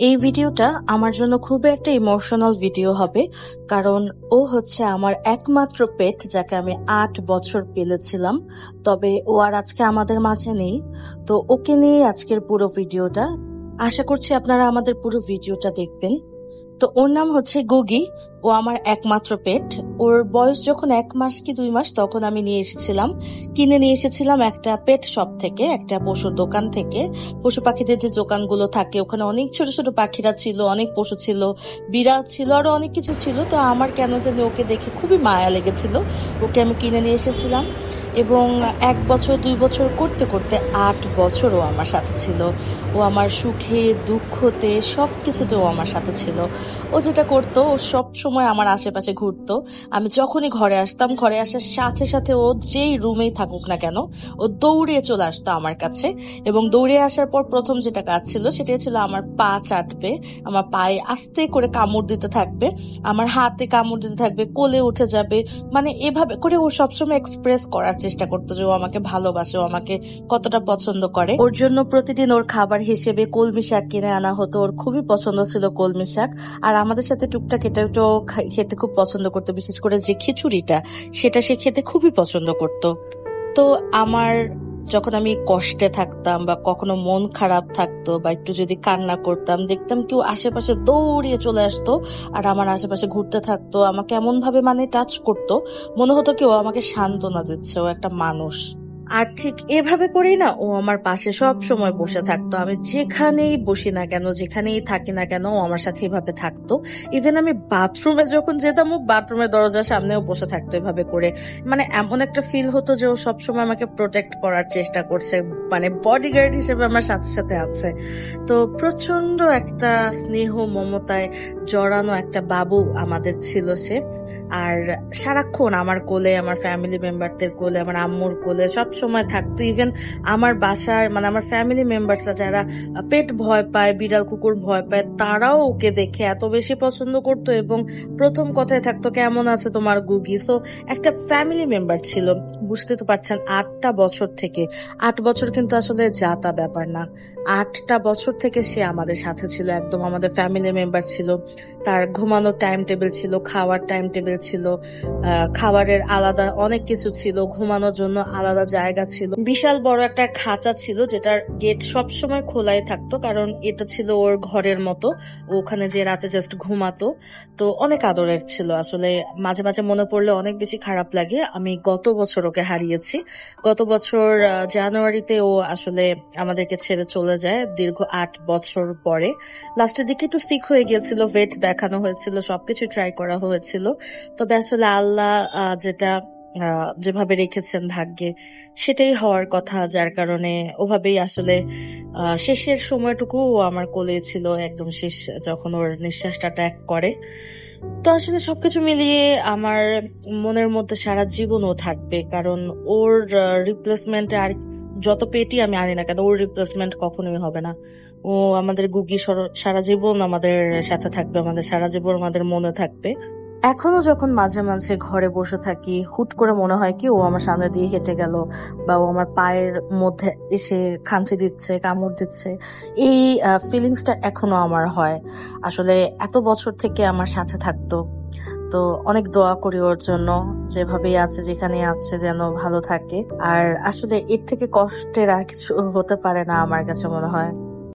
এই ভিডিওটা আমার জন্য খুবই একটা ইমোশনাল ভিডিও হবে, কারণ ও হচ্ছে আমার একমাত্র পেট, যাকে আমি 8 বছর পেলেছিলাম। তবে ও আর আজকে আমাদের মাঝে নেই। তো ওকে নিয়ে আজকের পুরো ভিডিওটা। আশা করছি আপনারা আমাদের পুরো ভিডিওটা দেখবেন। তো ওর নাম হচ্ছে গুগি। ও আমার একমাত্র পেট। ওর বয়স যখন 1 মাস কি 2 মাস, তখন আমি কিনে নিয়ে এসেছিলাম একটা পেট শপ থেকে, একটা পশুর দোকান থেকে। পশু পাখিদের যে দোকানগুলো থাকে, ওখানে অনেক ছোট ছোট পাখিরা ছিল, অনেক পশু ছিল, বিড়াল ছিল, আরো অনেক কিছু ছিল। তো আমার কেন জানি ওকে দেখে খুবই মায়া লেগেছিল। ওকে আমি কিনে নিয়ে এসেছিলাম এবং 1 বছর 2 বছর করতে করতে 8 বছর ও আমার সাথে ছিল। ও আমার সুখে দুঃখতে সবকিছুতে ও আমার সাথে ছিল। ও যেটা করতো, ও সব সময় আমার আশেপাশে ঘুরতো। আমি যখনই ঘরে আসতাম, ঘরে আসার সাথে সাথে ও যেই রুমেই থাকুক না কেন, ও দৌড়ে চলে আসতো আমার কাছে। এবং দৌড়ে আসার পর প্রথম যেটা কাজ ছিল, সেটাই ছিল আমার পা চাটবে, আমার পায়ে আস্তে করে কামড় দিতে থাকবে, আমার হাতে কামড় দিতে থাকবে, কোলে উঠে যাবে। মানে এভাবে করে ও সবসময় এক্সপ্রেস করার চেষ্টা করতো যে ও আমাকে ভালোবাসে, ও আমাকে কতটা পছন্দ করে। ওর জন্য প্রতিদিন ওর খাবার হিসেবে কলমি শাক কিনে আনা হতো। ওর খুবই পছন্দ ছিল কলমি শাক। আর আমাদের সাথে টুকটাক এটাও খেতে খুব পছন্দ করতো, বিশেষ করে যে খিচুড়িটা, সেটা সে খেতে খুবই পছন্দ করতো। তো আমার যখন আমি কষ্টে থাকতাম বা কখনো মন খারাপ থাকতো বা একটু যদি কান্না করতাম, দেখতাম কেউ আশেপাশে দৌড়িয়ে চলে আসতো আর আমার আশেপাশে ঘুরতে থাকতো, আমাকে এমন ভাবে মানে টাচ করতো, মনে হতো কেউ আমাকে সান্ত্বনা দিচ্ছে, ও একটা মানুষ। আর ঠিক এভাবে করেই না ও আমার পাশে সব সময় বসে থাকতো। আমি যেখানেই বসি না কেন, যেখানেই থাকি না কেন, ও আমার সাথে এভাবে থাকতো। ইভেন আমি বাথরুমে যখন যেতাম, ও বাথরুমের দরজার সামনেও বসে থাকতো এভাবে করে। মানে এমন একটা ফিল হতো যে ও সবসময় আমাকে প্রোটেক্ট করার চেষ্টা করছে, মানে বডিগার্ড হিসেবে আমার সাথে সাথে আছে। তো প্রচন্ড একটা স্নেহ মমতায় জড়ানো একটা বাবু আমাদের ছিল সে। আর সারাক্ষণ আমার কোলে, আমার ফ্যামিলি মেম্বারদের কোলে, আমার আম্মুর কোলে সব সময় থাকতো। ইভেন আমার বাসার, মানে আমার ফ্যামিলি মেম্বারসরা যারা পেট ভয় পায়, বিড়াল কুকুর ভয় পায়, তারাও ওকে দেখে এত বেশি পছন্দ করতো। এবং প্রথম কথায় থাকতো, কেমন আছে তোমার গুগি। সো একটা ফ্যামিলি মেম্বার ছিল। বুঝতে তো পারছেন, 8টা বছর থেকে। 8 বছর কিন্তু আসলে যা তা ব্যাপার না। 8টা বছর থেকে সে আমাদের সাথে ছিল, একদম আমাদের ফ্যামিলি মেম্বার ছিল। তার ঘুমানোর টাইম টেবিল ছিল, খাওয়ার টাইম টেবিল ছিল, খাবারের আলাদা অনেক কিছু ছিল, ঘুমানোর জন্য আলাদা জায়গা ছিল, বিশাল বড় একটা খাঁচা ছিল যেটার গেট সব সময় খোলাই থাকতো, কারণ এটা ছিল ওর ঘরের মতো। ও ওখানে যে রাতে জাস্ট ঘুমাতো। তো অনেক আদরের ছিল আসলে। মাঝে মাঝে মনে পড়লে অনেক বেশি খারাপ লাগে। আমি গত বছর ওকে হারিয়েছি। গত বছর জানুয়ারিতে ও আসলে আমাদেরকে ছেড়ে চলে যায়, দীর্ঘ 8 বছর পরে। লাস্টের দিকে একটু সিক হয়ে গিয়েছিল, ভেট দেখানো হয়েছিল, সবকিছু ট্রাই করা হয়েছিল। তবে আসলে আল্লাহ যেটা যেভাবে রেখেছেন ভাগ্যে, সেটাই হওয়ার কথা, যার কারণে ওভাবেই আসলে শেষের সময়টুকু ও আমার কোলে ছিল, একদম শেষ যখন ওর নিঃশ্বাসটা ত্যাগ করে। তো আসলে সবকিছু মিলিয়ে আমার মনের মধ্যে সারা জীবনও থাকবে, কারণ ওর রিপ্লেসমেন্ট আর যত পেটি আমি আনি না কেন, ওর রিপ্লেসমেন্ট কখনোই হবে না। ও আমাদের গুগি সারা জীবন আমাদের সাথে থাকবে, আমাদের সারা জীবন আমাদের মনে থাকবে। এখনো যখন মাঝে মাঝে ঘরে বসে থাকি, হুট করে মনে হয় কি ও আমার সামনে দিয়ে হেঁটে গেল, বা ও আমার পায়ের মধ্যে এসে খামচি দিচ্ছে, কামড় দিচ্ছে, এই ফিলিংসটা এখনো আমার হয়। আসলে এত বছর থেকে আমার সাথে থাকতো। তো অনেক দোয়া করি ওর জন্য, যেভাবেই আছে, যেখানে আছে, যেন ভালো থাকে। আর আসলে এর থেকে কষ্টের আর কিছু হতে পারে না আমার কাছে মনে হয়।